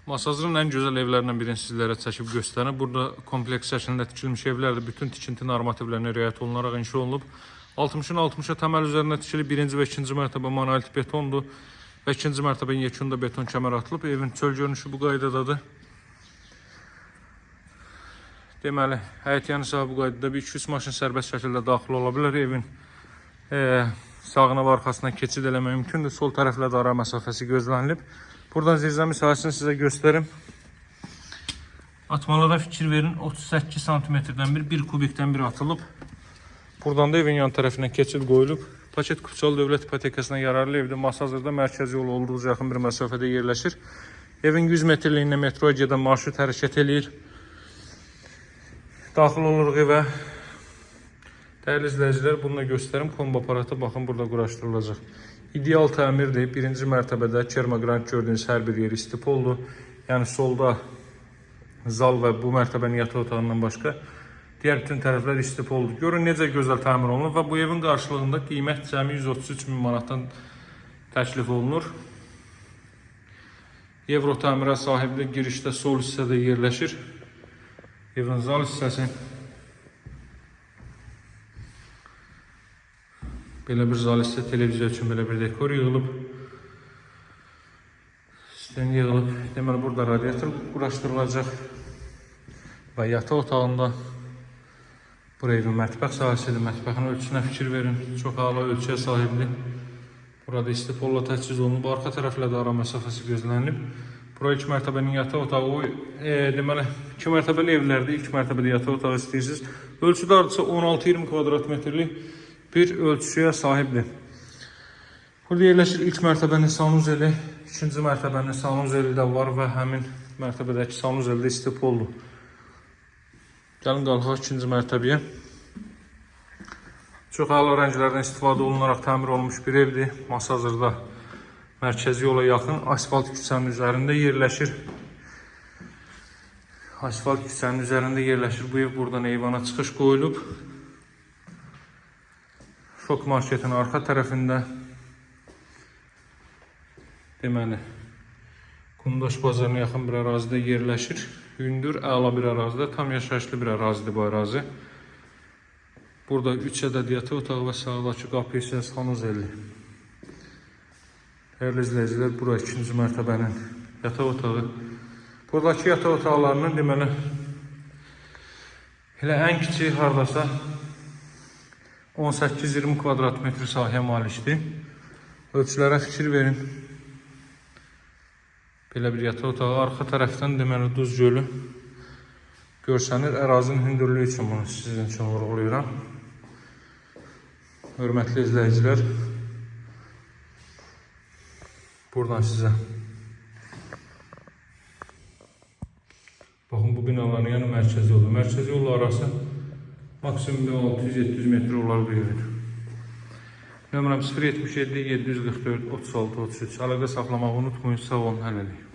Masazırın ən gözəl evlərindən birini sizlərə çəkib göstərir. Burada kompleks şəklində tikilmiş evlərdir. Bütün tikinti normativlərinə riayət olunaraq inşa olunub. 60-ın 60-a təməl üzərində tikili birinci və ikinci mərtəbə monolit betondur. Və ikinci mərtəbənin yekunda beton kəmər atılıb. Evin çöl görünüşü bu qaydadadır. Deməli, həyətyanı sahə bu qaydada bir 200 maşın sərbəst şəkildə daxil ola bilər. Evin sağına və arxasına keçid eləmək mümkündür. Sol tərəflə də ara məsafəsi gözlənilib. Buradan zirzəmi sahəsini sizə göstərim. Atmalara fikir verin. 38 santimetrdən 1 kubikdən 1 atılıb. Buradan da evin yan tərəfinə keçid qoyulub. Paket Kupçalı Dövlət İpotekasına yararlı evdir. Masazırda mərkəzi yolu olduqca yaxın bir məsafədə yerləşir. Evin 100 metrliyində metroya gedən marşrut hərəkət eləyir. Daxil oluruq evə. Dəyərli izləyicilər, bunu da göstərim. Kombo aparatı baxın burada quraşdırılacaq. İdeal təmirdir. Birinci mərtəbədə kermogrant gördüyünüz hər bir yer istipoldur. Yəni solda zal və bu mərtəbənin yataq otağından başqa digər bütün tərəflər istipoldur. Görün necə gözəl təmir olunur və bu evin qarşılığında qiymət cəmi 133 min manatdan təklif olunur. Euro təmirə sahibdir. Girişdə sol hissədə yerləşir. Evin zal hissəsi. Belə bir zal hissə televiziya üçün belə bir dekor yığılıb. Sistem yığılıb. Deməli, burada radiator quraşdırılacaq. Və yataq otağında buraya evin mətbəx sahəsidir. Mətbəxin ölçüsünə fikir verin. Çox ağla ölçüyə sahibdir. Burada istipolla təchiz olunub. Arxa tərəflə də ara məsafəsi gözlənilib. Bura 2 mərtəbənin yataq otağı. Deməli, 2 mərtəbəli evlərdə ilk mərtəbədə yataq otağı istəyirsiniz. Ölçüdə artısa 16-20 kvadrat metrlik bir ölçüyə sahibdir. Burada yerləşir ilk mərtəbənin sanuzeli, ikinci mərtəbənin sanuzeli də var və həmin mərtəbədəki sanuzeli də istipoldur. Gəlin qalxaq ikinci mərtəbəyə. Çox əla rənglərdən istifadə olunaraq təmir olunmuş bir evdir. Masazırda mərkəzi yola yaxın asfalt küçənin üzərində yerləşir. Asfalt küçənin üzərində yerləşir. Bu ev buradan eyvana çıxış qoyulub. Şok marketin arxa tərəfində deməli Qumdaş bazarına yaxın bir ərazidə yerləşir. Hündür, əla bir ərazidə, tam yaşayışlı bir ərazidir bu ərazi. Burada 3 ədəd yataq otağı və sağdakı qapı isə sanuzeli. Dəyərli izləyicilər, bura 2-ci mərtəbənin yataq otağı. Buradakı yataq otaqlarının deməli elə ən kiçik hardasa 18-20 kvadrat metr sahəyə malikdir. Ölçülərə fikir verin. Belə bir yataq otağı. Arxa tərəfdən deməli Duz gölü görsənir. Ərazinin hündürlüyü üçün bunu sizin üçün vurğulayıram. Hörmətli izləyicilər, buradan sizə baxın, bu binaların yanı mərkəzi yolu. Mərkəzi yolu arası maksimum 600-700 metr olar bu evin. Nömrəm 077 744 36 33. Əlaqə saxlamağı unutmayın. Sağ olun, hələlik.